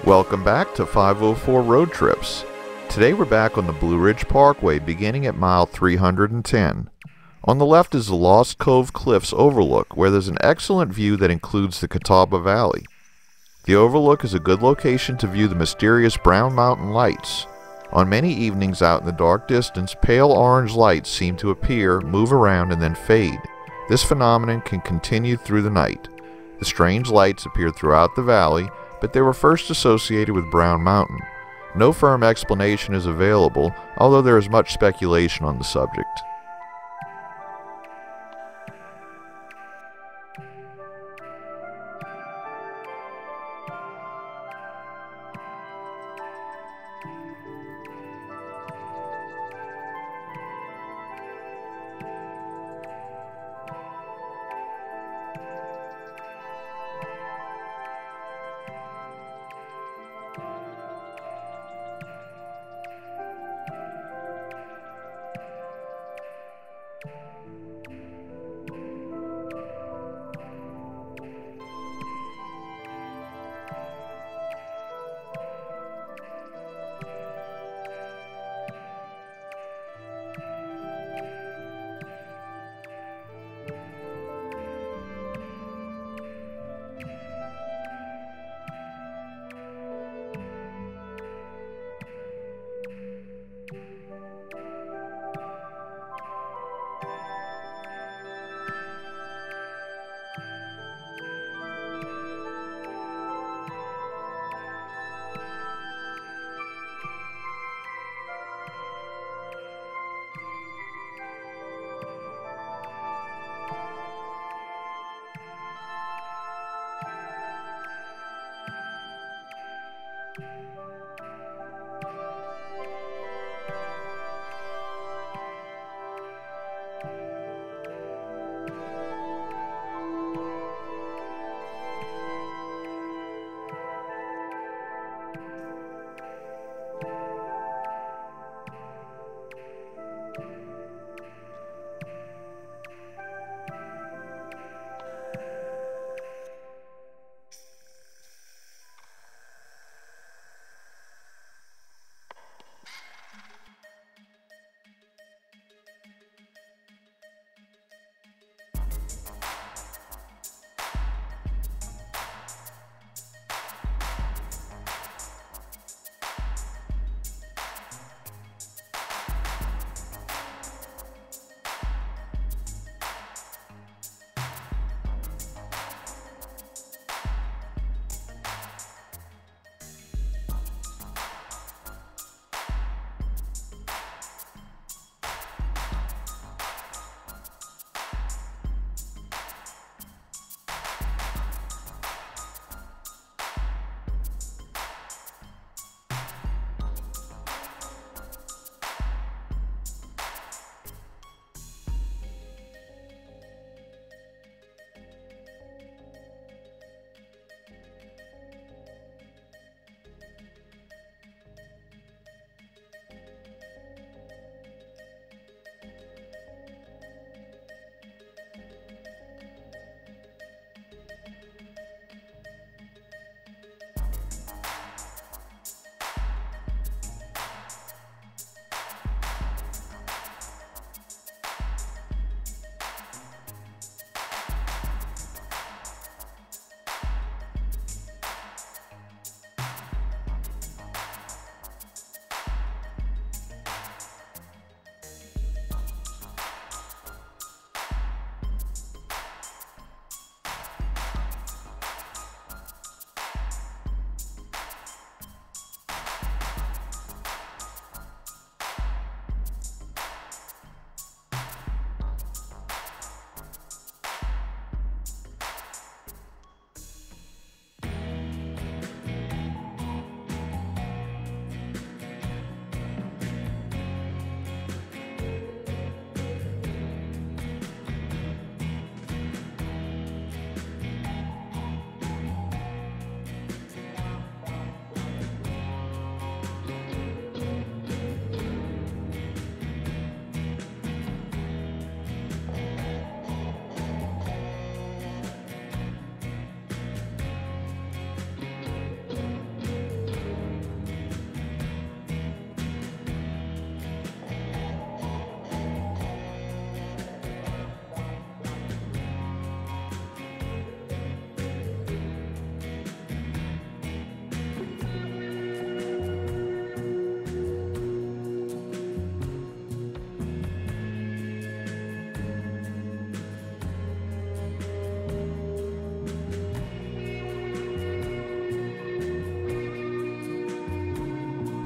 Welcome back to 504 Road Trips. Today we're back on the Blue Ridge Parkway beginning at mile 310. On the left is the Lost Cove Cliffs Overlook, where there's an excellent view that includes the Catawba Valley. The Overlook is a good location to view the mysterious Brown Mountain lights. On many evenings out in the dark distance, pale orange lights seem to appear, move around, and then fade. This phenomenon can continue through the night. The strange lights appear throughout the valley, but they were first associated with Brown Mountain. No firm explanation is available, although there is much speculation on the subject.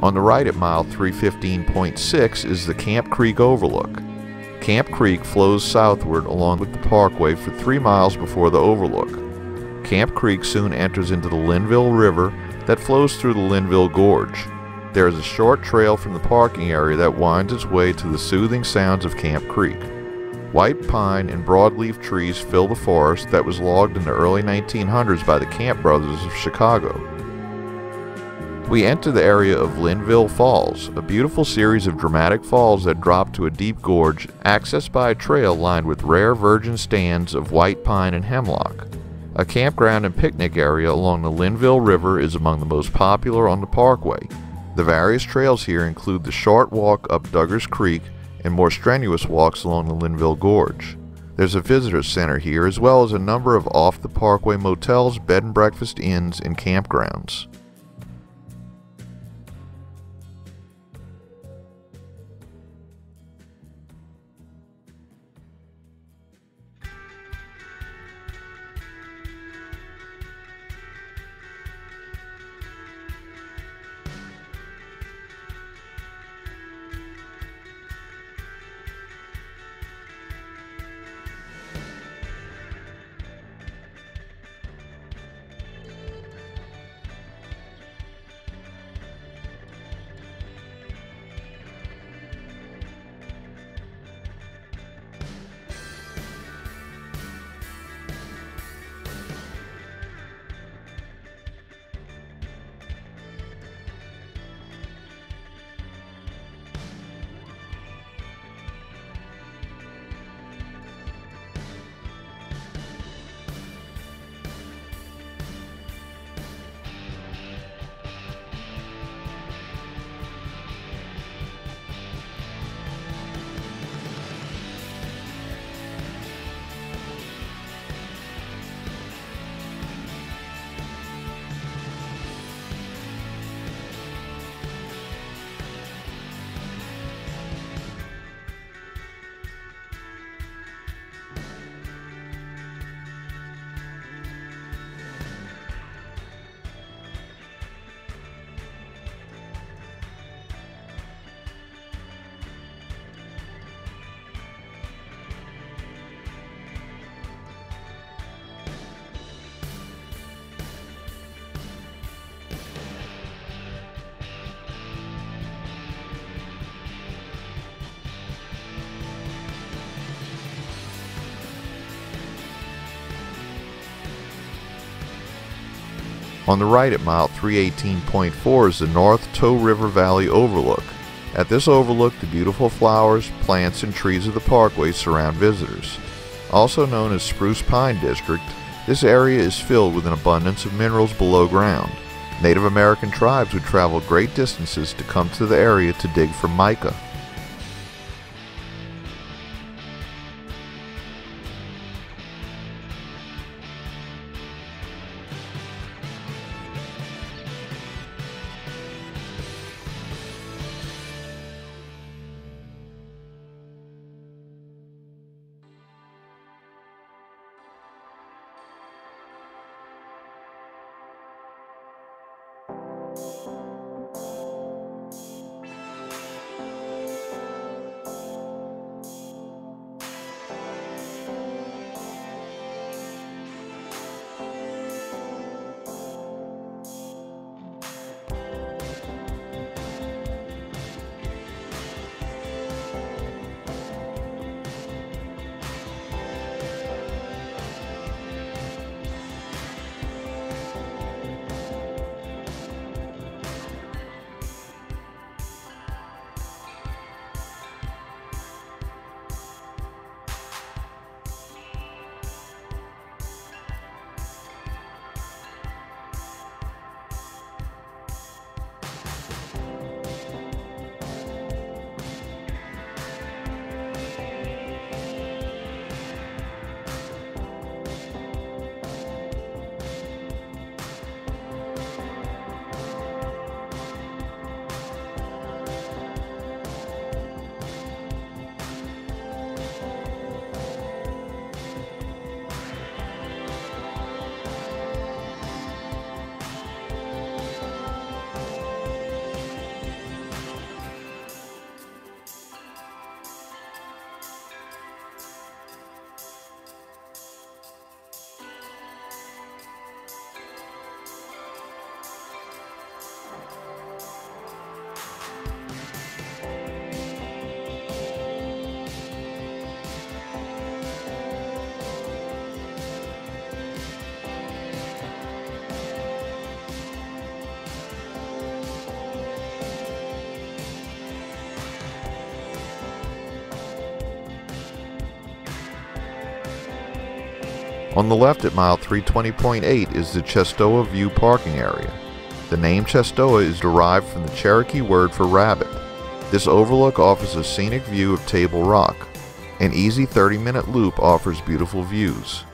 On the right at mile 315.6 is the Camp Creek Overlook. Camp Creek flows southward along with the Parkway for 3 miles before the Overlook. Camp Creek soon enters into the Linville River that flows through the Linville Gorge. There is a short trail from the parking area that winds its way to the soothing sounds of Camp Creek. White pine and broadleaf trees fill the forest that was logged in the early 1900s by the Camp Brothers of Chicago. We enter the area of Linville Falls, a beautiful series of dramatic falls that drop to a deep gorge accessed by a trail lined with rare virgin stands of white pine and hemlock. A campground and picnic area along the Linville River is among the most popular on the Parkway. The various trails here include the short walk up Duggars Creek and more strenuous walks along the Linville Gorge. There's a visitor center here as well as a number of off-the-Parkway motels, bed and breakfast inns, and campgrounds. On the right at mile 318.4 is the North Toe River Valley Overlook. At this overlook, the beautiful flowers, plants, and trees of the Parkway surround visitors. Also known as Spruce Pine District, this area is filled with an abundance of minerals below ground. Native American tribes would travel great distances to come to the area to dig for mica. On the left at mile 320.8 is the Chestoa View parking area. The name Chestoa is derived from the Cherokee word for rabbit. This overlook offers a scenic view of Table Rock. An easy 30-minute loop offers beautiful views.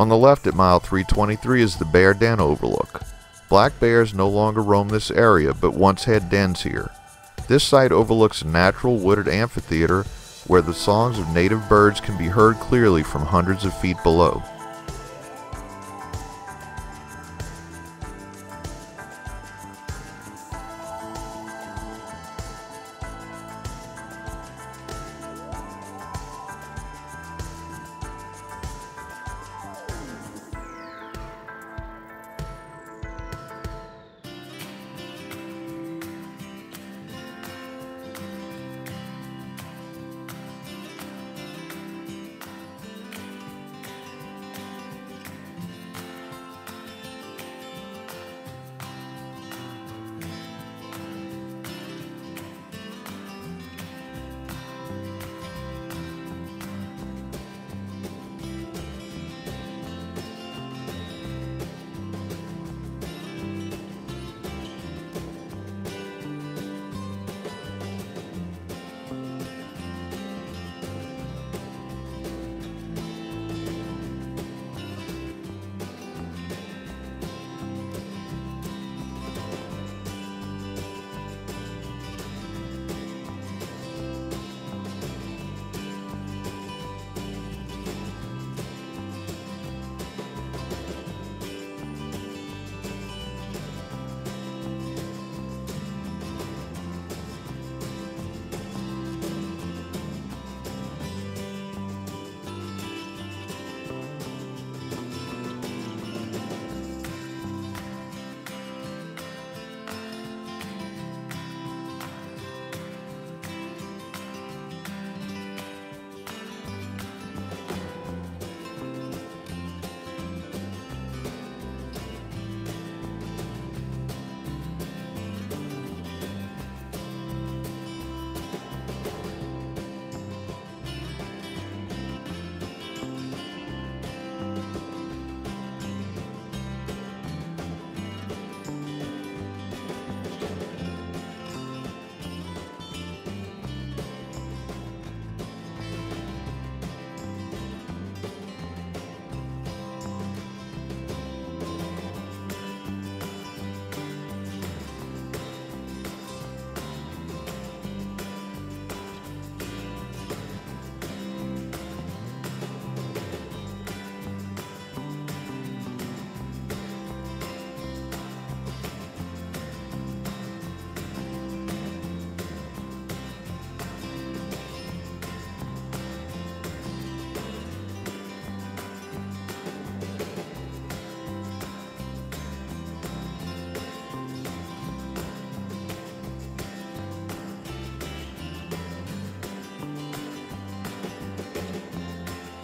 On the left at mile 323 is the Den Overlook. Black bears no longer roam this area, but once had dens here. This site overlooks a natural wooded amphitheater where the songs of native birds can be heard clearly from hundreds of feet below.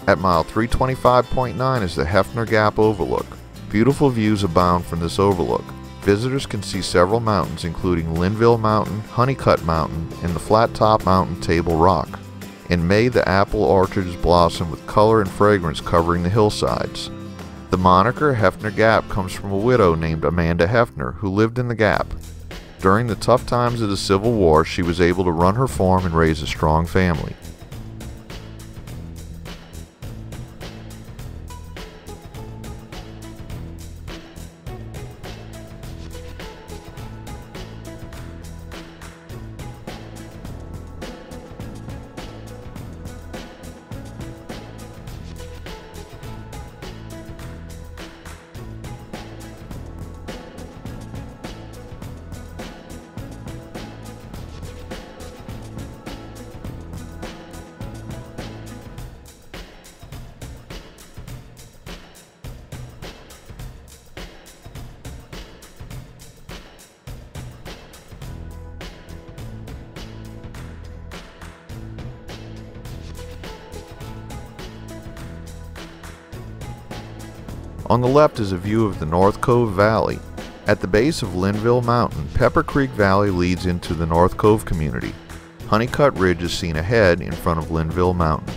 At mile 325.9 is the Hefner Gap Overlook. Beautiful views abound from this overlook. Visitors can see several mountains including Linville Mountain, Honeycutt Mountain, and the Flat Top Mountain Table Rock. In May, the apple orchards blossom with color and fragrance covering the hillsides. The moniker Hefner Gap comes from a widow named Amanda Heffner who lived in the Gap. During the tough times of the Civil War, she was able to run her farm and raise a strong family. On the left is a view of the North Cove Valley. At the base of Linville Mountain, Pepper Creek Valley leads into the North Cove community. Honeycutt Ridge is seen ahead in front of Linville Mountain.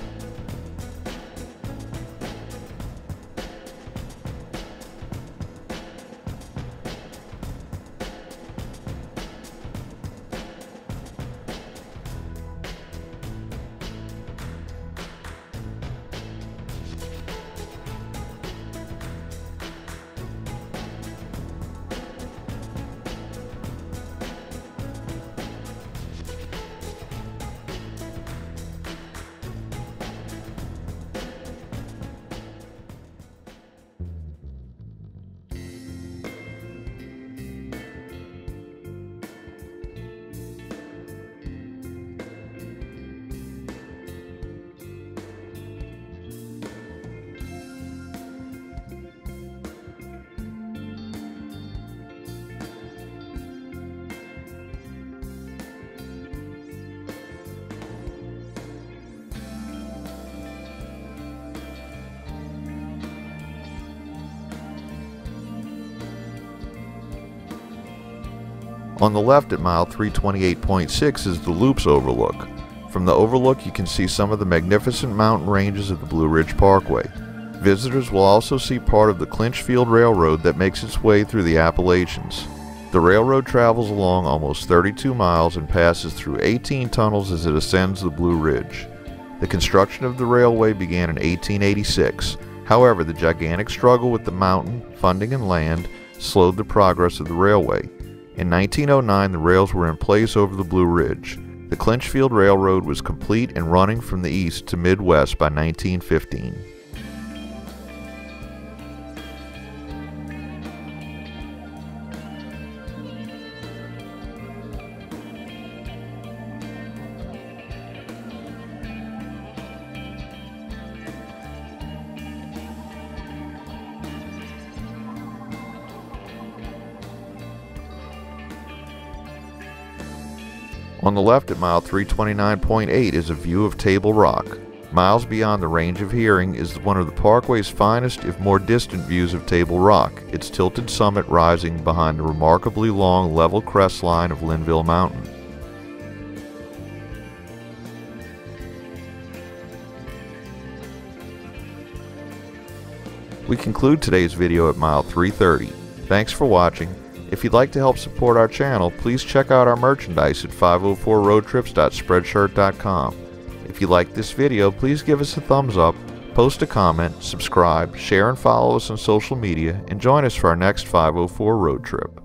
On the left at mile 328.6 is the Loops Overlook. From the overlook you can see some of the magnificent mountain ranges of the Blue Ridge Parkway. Visitors will also see part of the Clinchfield Railroad that makes its way through the Appalachians. The railroad travels along almost 32 miles and passes through 18 tunnels as it ascends the Blue Ridge. The construction of the railway began in 1886. However, the gigantic struggle with the mountain, funding, and land slowed the progress of the railway. In 1909, the rails were in place over the Blue Ridge. The Clinchfield Railroad was complete and running from the east to Midwest by 1915. On the left at mile 329.8 is a view of Table Rock. Miles beyond the range of hearing is one of the Parkway's finest, if more distant, views of Table Rock, its tilted summit rising behind the remarkably long level crest line of Linville Mountain. We conclude today's video at mile 330. Thanks for watching. If you'd like to help support our channel, please check out our merchandise at 504roadtrips.spreadshirt.com. If you liked this video, please give us a thumbs up, post a comment, subscribe, share and follow us on social media, and join us for our next 504 road trip.